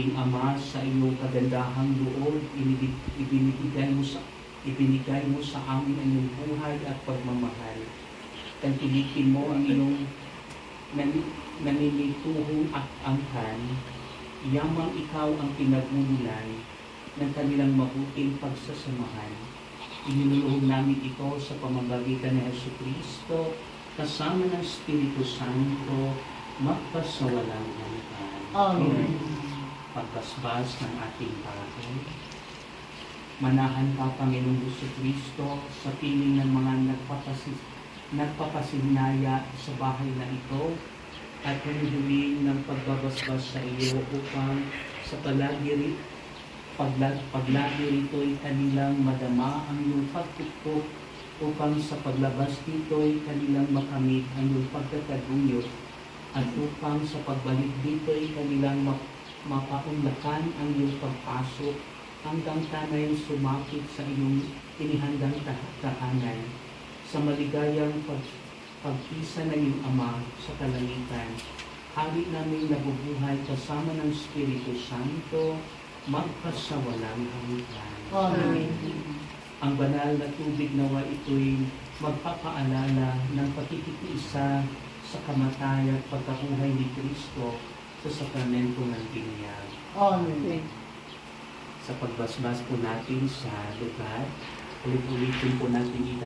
aming Ama, sa iyong kagandahang loob, ibinigay mo sa amin ang iyong buhay at pagmamahal. Tangkilikin mo ang iyong naninituhong at angkan, yamang ikaw ang pinagmumulan ng kanilang mabuting pagsasamahan. Iniluluhog namin ito sa pamamagitan ni Jesucristo, kasama ng Espiritu Santo, magpasawalang hanggan. Amen. Pagbasbas ng ating bahay. Manahan ka, Panginoong Jesucristo, sa piling ng mga nagpapasignaya sa bahay na ito, at hinihiling ng pagbabasbas sa iyo upang sa paglagi rito'y kanilang madama ang iyong pagtuktok, upang sa paglabas dito'y kanilang makamit ang iyong pagkakaduyot, at upang sa pagbalik dito'y kanilang mapaunlakan ang iyong pagpasok, hanggang tanay sumapit sa iyong inihandang tahanan, sa maligayang pagkisa ng iyong Ama sa kalangitan. Hari namin nabubuhay kasama ng Espiritu Santo, magpasawalang hanggan. Amen. Ang banal na tubig nawa ito'y magpapaalala ng pakikitiisa sa kamatay at pagkabuhay ni Kristo sa sakramento ng binyag. Amen. Sa pagbasbas po natin sa lugar, ulit-ulitin po natin